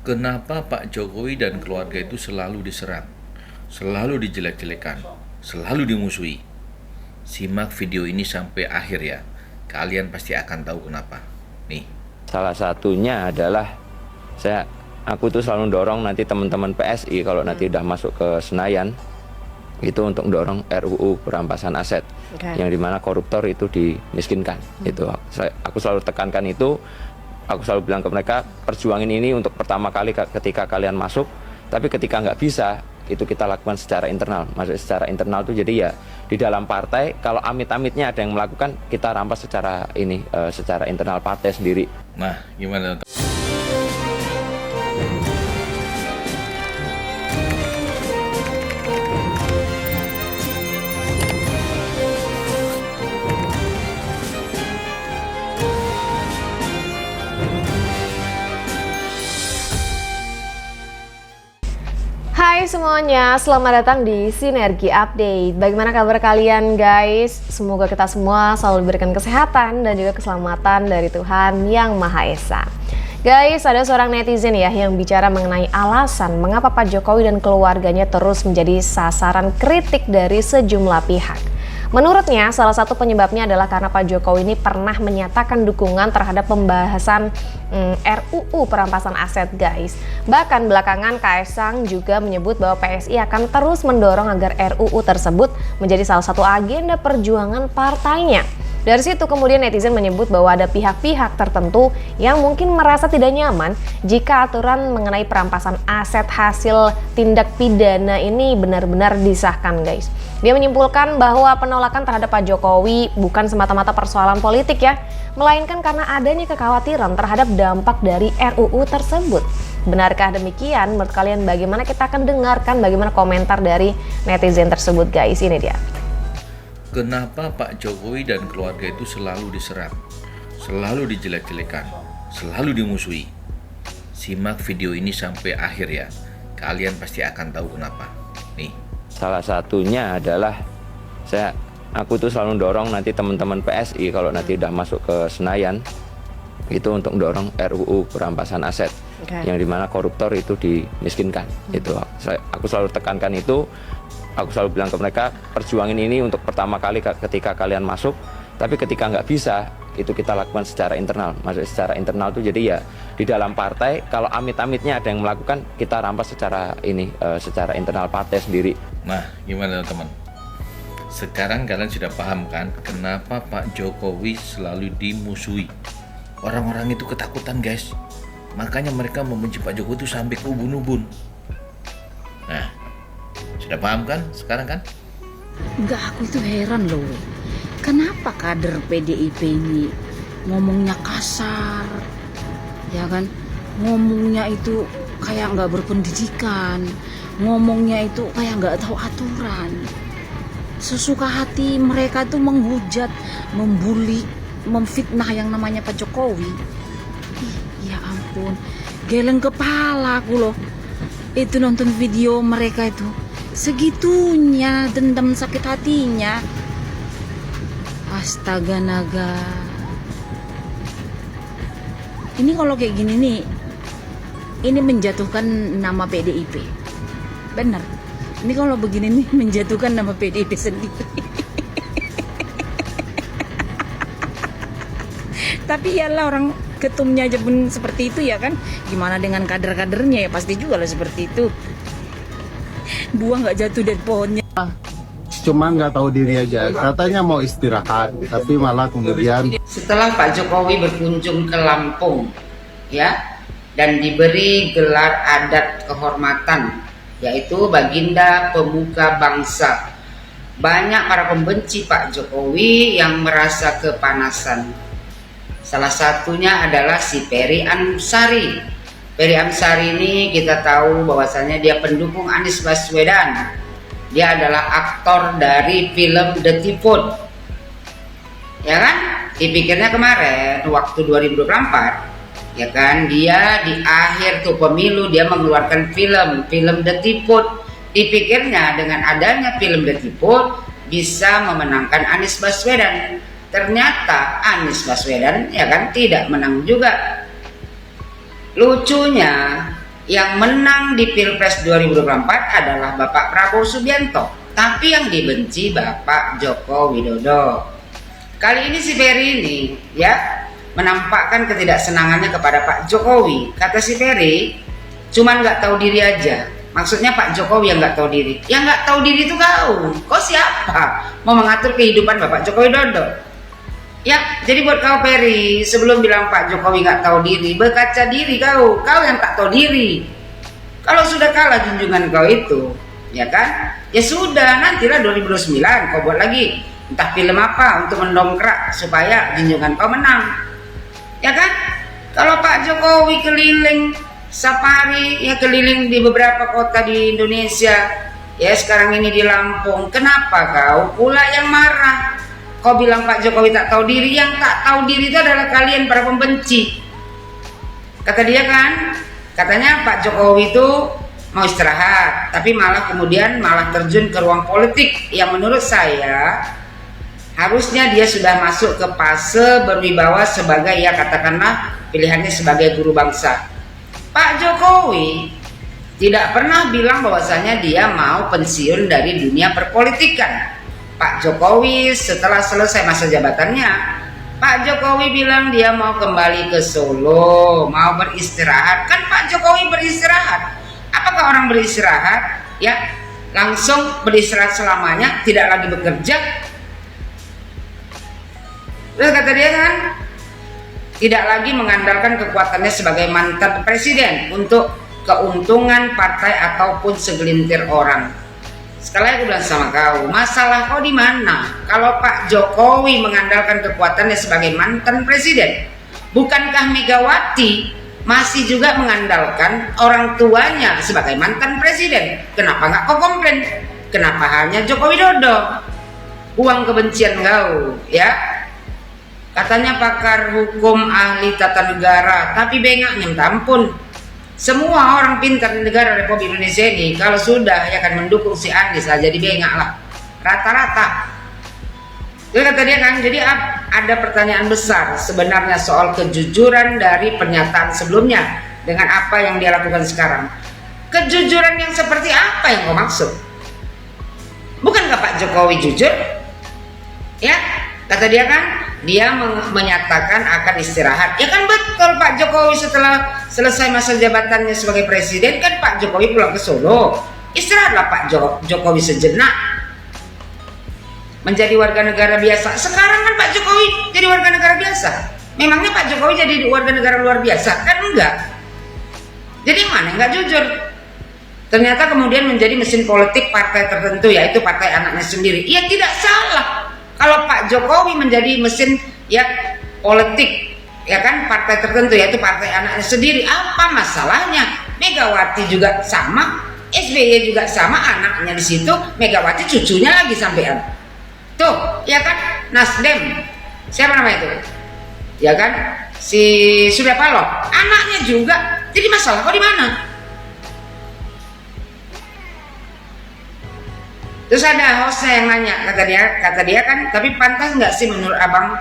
Kenapa Pak Jokowi dan keluarga itu selalu diserang, selalu dijelek-jelekan, selalu dimusuhi? Simak video ini sampai akhir ya. Kalian pasti akan tahu kenapa. Nih. Salah satunya adalah aku tuh selalu dorong nanti teman-teman PSI kalau nanti udah masuk ke Senayan itu untuk dorong RUU perampasan aset, yang dimana koruptor itu dimiskinkan. Itu aku selalu tekankan itu. Aku selalu bilang ke mereka, perjuangin ini untuk pertama kali ketika kalian masuk, tapi ketika nggak bisa, itu kita lakukan secara internal. Maksudnya secara internal itu jadi ya di dalam partai, kalau amit-amitnya ada yang melakukan, kita rampas secara secara internal partai sendiri. Nah, gimana? Hai semuanya, selamat datang di Sinergi Update. Bagaimana kabar kalian guys? Semoga kita semua selalu diberikan kesehatan dan juga keselamatan dari Tuhan Yang Maha Esa. Guys, ada seorang netizen ya yang bicara mengenai alasan mengapa Pak Jokowi dan keluarganya terus menjadi sasaran kritik dari sejumlah pihak. Menurutnya, salah satu penyebabnya adalah karena Pak Jokowi ini pernah menyatakan dukungan terhadap pembahasan RUU perampasan aset guys. Bahkan belakangan Kaesang juga menyebut bahwa PSI akan terus mendorong agar RUU tersebut menjadi salah satu agenda perjuangan partainya. Dari situ kemudian netizen menyebut bahwa ada pihak-pihak tertentu yang mungkin merasa tidak nyaman jika aturan mengenai perampasan aset hasil tindak pidana ini benar-benar disahkan guys. Dia menyimpulkan bahwa penolakan terhadap Pak Jokowi bukan semata-mata persoalan politik ya, melainkan karena adanya kekhawatiran terhadap dampak dari RUU tersebut. Benarkah demikian? Menurut kalian bagaimana? Kita akan dengarkan bagaimana komentar dari netizen tersebut guys. Ini dia. Kenapa Pak Jokowi dan keluarga itu selalu diserang, selalu dijelek-jelekan, selalu dimusuhi? Simak video ini sampai akhir ya. Kalian pasti akan tahu kenapa. Nih. Salah satunya adalah aku tuh selalu dorong nanti teman-teman PSI kalau nanti udah masuk ke Senayan itu untuk dorong RUU perampasan aset, yang dimana koruptor itu dimiskinkan. Itu aku selalu tekankan itu. Aku selalu bilang ke mereka, perjuangin ini untuk pertama kali ketika kalian masuk, tapi ketika nggak bisa, itu kita lakukan secara internal. Maksudnya secara internal itu jadi ya di dalam partai, kalau amit-amitnya ada yang melakukan, kita rampas secara secara internal partai sendiri. Nah, gimana teman? Sekarang kalian sudah paham kan kenapa Pak Jokowi selalu dimusuhi? Orang-orang itu ketakutan guys. Makanya mereka membenci Pak Jokowi itu sampai ke ubun-ubun. Nah, sudah paham kan sekarang kan? Enggak, aku itu heran loh. Kenapa kader PDIP ini ngomongnya kasar, ya kan? Ngomongnya itu kayak nggak berpendidikan, ngomongnya itu kayak nggak tahu aturan. Sesuka hati mereka tuh menghujat, membuli, memfitnah yang namanya Pak Jokowi. Ih, ya ampun, geleng kepala aku loh. Itu nonton video mereka itu, segitunya dendam sakit hatinya. Astaga naga. Ini kalau kayak gini nih, ini menjatuhkan nama PDIP. Bener. Ini kalau begini nih menjatuhkan nama PDIP sendiri. Tapi yalah, orang ketumnya aja pun seperti itu ya kan. Gimana dengan kader-kadernya, ya pasti juga lah seperti itu. Buah nggak jatuh dari pohonnya. Cuma nggak tahu diri aja, katanya mau istirahat, tapi malah kemudian setelah Pak Jokowi berkunjung ke Lampung ya, dan diberi gelar adat kehormatan yaitu Baginda Pemuka Bangsa, banyak para pembenci Pak Jokowi yang merasa kepanasan. Salah satunya adalah si Ferry Amsari. Ferry Amsari ini kita tahu bahwasannya dia pendukung Anies Baswedan. Dia adalah aktor dari film The Typhoon. Ya kan? Dipikirnya kemarin waktu 2024, ya kan, dia di akhir tuh pemilu dia mengeluarkan film The Typhoon. Dipikirnya dengan adanya film The Typhoon bisa memenangkan Anies Baswedan. Ternyata Anies Baswedan ya kan tidak menang juga. Lucunya yang menang di Pilpres 2024 adalah Bapak Prabowo Subianto, tapi yang dibenci Bapak Joko Widodo. Kali ini si Ferry ini ya menampakkan ketidaksenangannya kepada Pak Jokowi. Kata si Ferry, cuman nggak tahu diri aja. Maksudnya Pak Jokowi yang nggak tahu diri. Yang nggak tahu diri itu kau siapa? Mau mengatur kehidupan Bapak Joko Widodo? Ya, jadi buat kau Ferry, sebelum bilang Pak Jokowi nggak tahu diri, berkaca diri kau yang tak tahu diri. Kalau sudah kalah junjungan kau itu, ya kan? Ya sudah, nantilah 2029 kau buat lagi entah film apa untuk mendongkrak supaya junjungan kau menang, ya kan? Kalau Pak Jokowi keliling safari, ya keliling di beberapa kota di Indonesia, ya sekarang ini di Lampung, kenapa kau pula yang marah? Kau bilang Pak Jokowi tak tahu diri. Yang tak tahu diri itu adalah kalian para pembenci. Kata dia kan, katanya Pak Jokowi itu mau istirahat, tapi malah kemudian terjun ke ruang politik yang menurut saya harusnya dia sudah masuk ke fase berwibawa sebagai, ya katakanlah pilihannya sebagai guru bangsa. Pak Jokowi tidak pernah bilang bahwasanya dia mau pensiun dari dunia perpolitikan. Pak Jokowi setelah selesai masa jabatannya, Pak Jokowi bilang dia mau kembali ke Solo, mau beristirahat. Kan Pak Jokowi beristirahat. Apakah orang beristirahat ya langsung beristirahat selamanya, tidak lagi bekerja? Terus kata dia kan, tidak lagi mengandalkan kekuatannya sebagai mantan presiden untuk keuntungan partai ataupun segelintir orang. Sekali lagi aku bilang sama kau, masalah kau di mana? Kalau Pak Jokowi mengandalkan kekuatannya sebagai mantan presiden, bukankah Megawati masih juga mengandalkan orang tuanya sebagai mantan presiden? Kenapa nggak kau komplain? Kenapa hanya Joko Widodo? Buang kebencian kau, ya? Katanya pakar hukum, ahli tata negara, tapi bengaknya minta ampun. Semua orang pintar di negara Republik Indonesia ini kalau sudah ya kan mendukung si Anies lah, jadi bengak lah rata-rata. Jadi kata dia kan, jadi ada pertanyaan besar sebenarnya soal kejujuran dari pernyataan sebelumnya dengan apa yang dia lakukan sekarang. Kejujuran yang seperti apa yang kau maksud? Bukankah Pak Jokowi jujur? Ya, kata dia kan, dia menyatakan akan istirahat. Ya kan betul, Pak Jokowi setelah selesai masa jabatannya sebagai presiden kan Pak Jokowi pulang ke Solo. Istirahatlah Pak Jokowi sejenak, menjadi warga negara biasa. Sekarang kan Pak Jokowi jadi warga negara biasa. Memangnya Pak Jokowi jadi warga negara luar biasa? Kan enggak. Jadi mana enggak jujur. Ternyata kemudian menjadi mesin politik partai tertentu, yaitu partai anaknya sendiri. Iya, tidak salah kalau Pak Jokowi menjadi mesin ya politik, ya kan, partai tertentu, yaitu partai anaknya sendiri. Apa masalahnya? Megawati juga sama, SBY juga sama, anaknya di situ, Megawati cucunya lagi sampean. Tuh, ya kan, Nasdem, siapa namanya itu? Ya kan, si Surya Paloh, anaknya juga. Jadi masalah kok di mana? Terus ada hostnya yang nanya, kata dia kan, tapi pantas nggak sih menurut abang?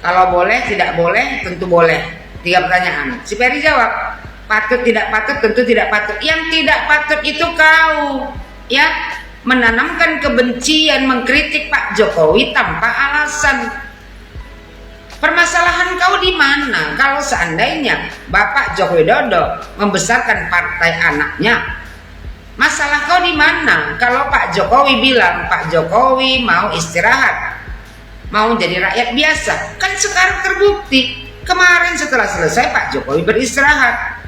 Kalau boleh, tidak boleh, tentu boleh. 3 pertanyaan. Si Ferry jawab, patut, tidak patut, tentu tidak patut. Yang tidak patut itu kau, ya, menanamkan kebencian, mengkritik Pak Jokowi tanpa alasan. Permasalahan kau di mana? Kalau seandainya Bapak Joko Widodo membesarkan partai anaknya, masalah kau di mana? Kalau Pak Jokowi bilang Pak Jokowi mau istirahat, mau jadi rakyat biasa, kan sekarang terbukti. Kemarin setelah selesai Pak Jokowi beristirahat.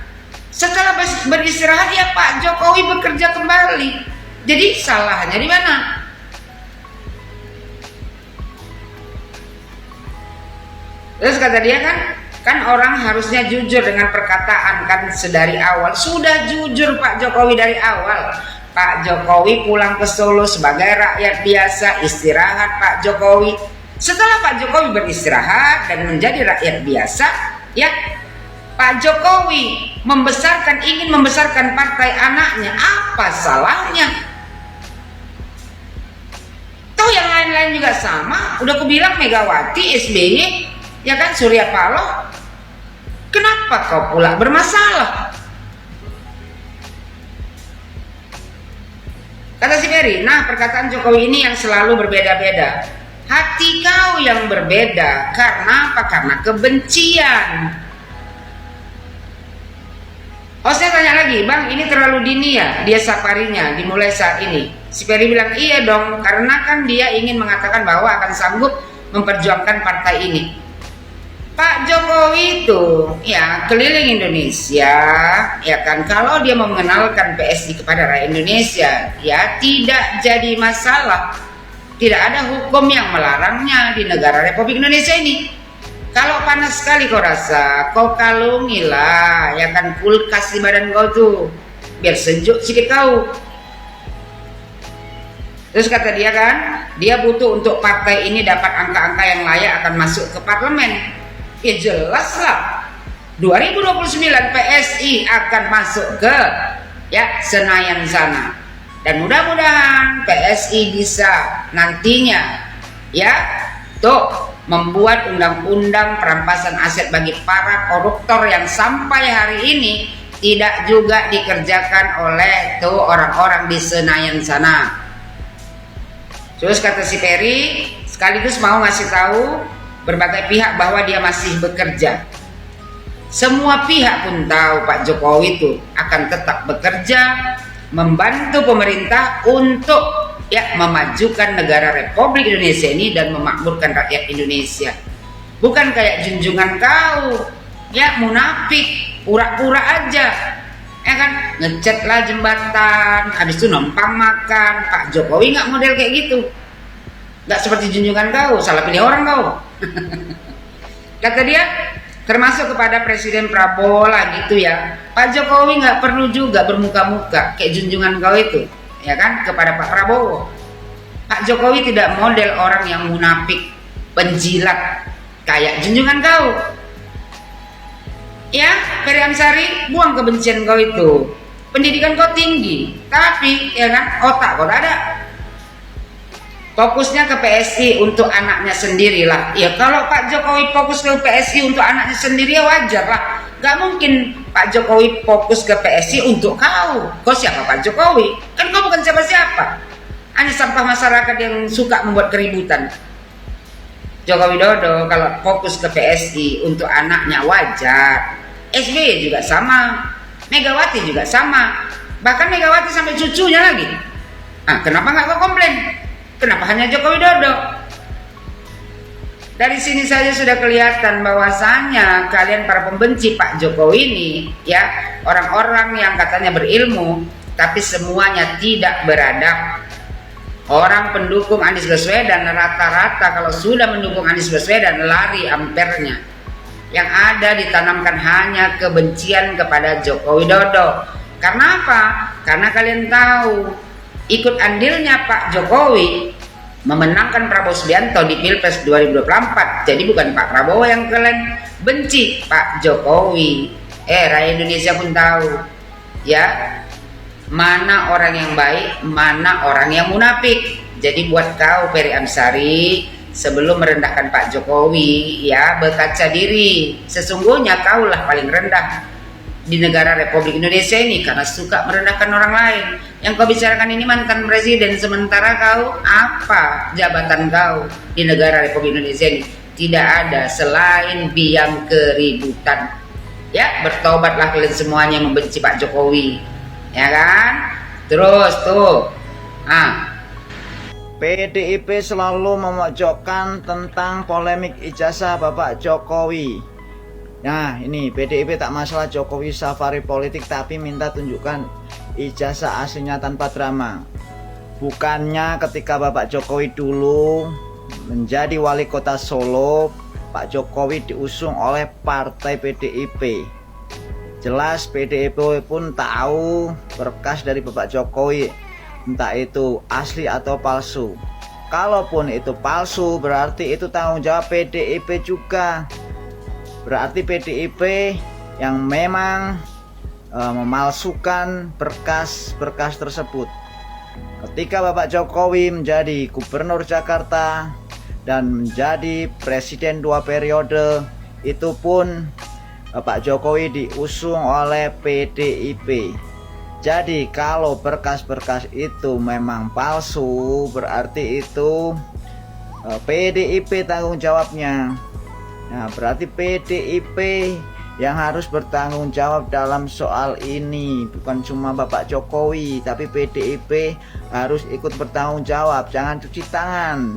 Setelah beristirahat ya Pak Jokowi bekerja kembali. Jadi salahnya di mana? Terus kata dia kan orang harusnya jujur dengan perkataan kan sedari awal. Sudah jujur Pak Jokowi dari awal. Pak Jokowi pulang ke Solo sebagai rakyat biasa, istirahat Pak Jokowi. Setelah Pak Jokowi beristirahat dan menjadi rakyat biasa, ya Pak Jokowi ingin membesarkan partai anaknya. Apa salahnya? Toh yang lain-lain juga sama. Udah aku bilang Megawati, SBY, ya kan, Surya Paloh. Kenapa kau pula bermasalah? Ferry, nah perkataan Jokowi ini yang selalu berbeda-beda. Hati kau yang berbeda, karena apa? Karena kebencian. Oh, saya tanya lagi, Bang, ini terlalu dini ya dia safarinya dimulai saat ini? Si Ferry bilang, iya dong, karena kan dia ingin mengatakan bahwa akan sanggup memperjuangkan partai ini. Pak Jokowi itu ya keliling Indonesia, ya kan, kalau dia mau mengenalkan PSI kepada rakyat Indonesia, ya tidak jadi masalah. Tidak ada hukum yang melarangnya di negara Republik Indonesia ini. Kalau panas sekali kau rasa, kau kalungilah, ya kan, kulkas di badan kau tuh, biar sejuk sedikit kau. Terus kata dia kan, dia butuh untuk partai ini dapat angka-angka yang layak akan masuk ke parlemen. Ya jelas lah, 2029 PSI akan masuk ke ya Senayan sana. Dan mudah-mudahan PSI bisa nantinya ya tuh membuat undang-undang perampasan aset bagi para koruptor yang sampai hari ini tidak juga dikerjakan oleh tuh orang-orang di Senayan sana. Terus kata si Ferry, sekaligus mau ngasih tahu berbagai pihak bahwa dia masih bekerja. Semua pihak pun tahu Pak Jokowi itu akan tetap bekerja, membantu pemerintah untuk ya memajukan negara Republik Indonesia ini dan memakmurkan rakyat Indonesia. Bukan kayak junjungan kau, ya munafik, pura-pura aja, ya kan, ngecat lah jembatan, habis itu numpang makan. Pak Jokowi nggak model kayak gitu, nggak seperti junjungan kau, salah pilih orang kau. Kata dia, termasuk kepada Presiden Prabowo lah gitu ya, Pak Jokowi nggak perlu juga bermuka-muka kayak junjungan kau itu, ya kan, kepada Pak Prabowo. Pak Jokowi tidak model orang yang munafik, penjilat kayak junjungan kau. Ya, Ferry Amsari, buang kebencian kau itu. Pendidikan kau tinggi, tapi ya kan otak kau tak ada. Fokusnya ke PSI untuk anaknya sendirilah. Ya kalau Pak Jokowi fokus ke PSI untuk anaknya sendiri ya wajar lah. Gak mungkin Pak Jokowi fokus ke PSI untuk kau. Kau siapa Pak Jokowi? Kan kau bukan siapa-siapa. Hanya sampah masyarakat yang suka membuat keributan. Joko Widodo kalau fokus ke PSI untuk anaknya wajar. SBY juga sama, Megawati juga sama. Bahkan Megawati sampai cucunya lagi. Nah, kenapa nggak kau komplain? Kenapa hanya Joko Widodo? Dari sini saja sudah kelihatan bahwasannya kalian para pembenci Pak Jokowi ini, ya, orang-orang yang katanya berilmu, tapi semuanya tidak beradab. Orang pendukung Anies Baswedan rata-rata kalau sudah mendukung Anies Baswedan lari ampernya. Yang ada ditanamkan hanya kebencian kepada Joko Widodo. Karena apa? Karena kalian tahu ikut andilnya Pak Jokowi memenangkan Prabowo Subianto di Pilpres 2024. Jadi bukan Pak Prabowo yang kalian benci, Pak Jokowi. Rakyat Indonesia pun tahu ya, mana orang yang baik, mana orang yang munafik. Jadi buat kau Ferry Amsari, sebelum merendahkan Pak Jokowi, ya berkaca diri. Sesungguhnya kaulah paling rendah di negara Republik Indonesia ini karena suka merendahkan orang lain. Yang kau bicarakan ini mantan presiden, sementara kau apa jabatan kau di negara Republik Indonesia ini? Tidak ada selain biang keributan. Ya, bertobatlah kalian semuanya yang membenci Pak Jokowi, ya kan? Terus tuh, PDIP selalu memojokkan tentang polemik ijazah Bapak Jokowi. Nah ini PDIP tak masalah Jokowi safari politik, tapi minta tunjukkan ijazah aslinya tanpa drama. Bukannya ketika Bapak Jokowi dulu menjadi wali kota Solo, Pak Jokowi diusung oleh partai PDIP. Jelas PDIP pun tahu berkas dari Bapak Jokowi, entah itu asli atau palsu. Kalaupun itu palsu, berarti itu tanggung jawab PDIP juga. Berarti PDIP yang memang memalsukan berkas-berkas tersebut. Ketika Bapak Jokowi menjadi gubernur Jakarta dan menjadi presiden 2 periode, itu pun Bapak Jokowi diusung oleh PDIP. Jadi kalau berkas-berkas itu memang palsu, berarti itu PDIP tanggung jawabnya. Nah, berarti PDIP yang harus bertanggung jawab dalam soal ini, bukan cuma Bapak Jokowi, tapi PDIP harus ikut bertanggung jawab. Jangan cuci tangan,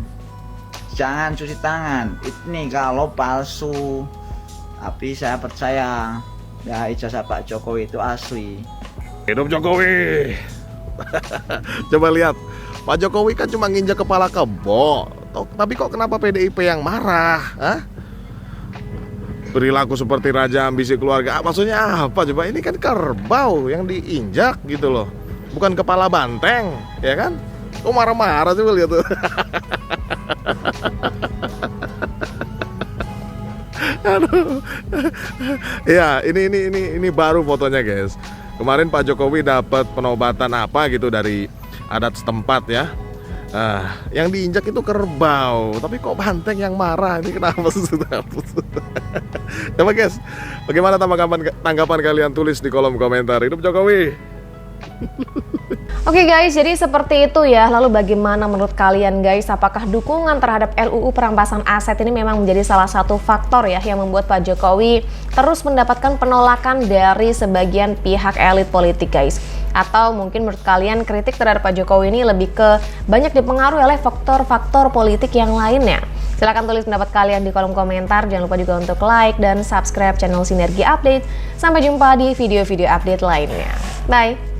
jangan cuci tangan. Ini kalau palsu. Tapi saya percaya ya ijazah Pak Jokowi itu asli. Hidup Jokowi. Coba lihat, Pak Jokowi kan cuma nginjak kepala kebo. Tapi kok kenapa PDIP yang marah? Hah? Perilaku seperti raja ambisi keluarga. Maksudnya apa coba? Ini kan kerbau yang diinjak gitu loh, bukan kepala banteng, ya kan? Kok marah-marah coba lihat tuh. Aduh. Ya, ini baru fotonya, guys. Kemarin Pak Jokowi dapat penobatan apa gitu dari adat setempat ya. Yang diinjak itu kerbau, tapi kok banteng yang marah? Ini kenapa sudah? Coba guys, bagaimana tanggapan kalian? Tulis di kolom komentar. Hidup Jokowi. Oke guys, jadi seperti itu ya. Lalu bagaimana menurut kalian guys? Apakah dukungan terhadap RUU perampasan aset ini memang menjadi salah satu faktor ya yang membuat Pak Jokowi terus mendapatkan penolakan dari sebagian pihak elit politik guys? Atau mungkin menurut kalian kritik terhadap Pak Jokowi ini lebih ke banyak dipengaruhi oleh faktor-faktor politik yang lainnya? Silahkan tulis pendapat kalian di kolom komentar. Jangan lupa juga untuk like dan subscribe channel Sinergi Update. Sampai jumpa di video-video update lainnya. Bye!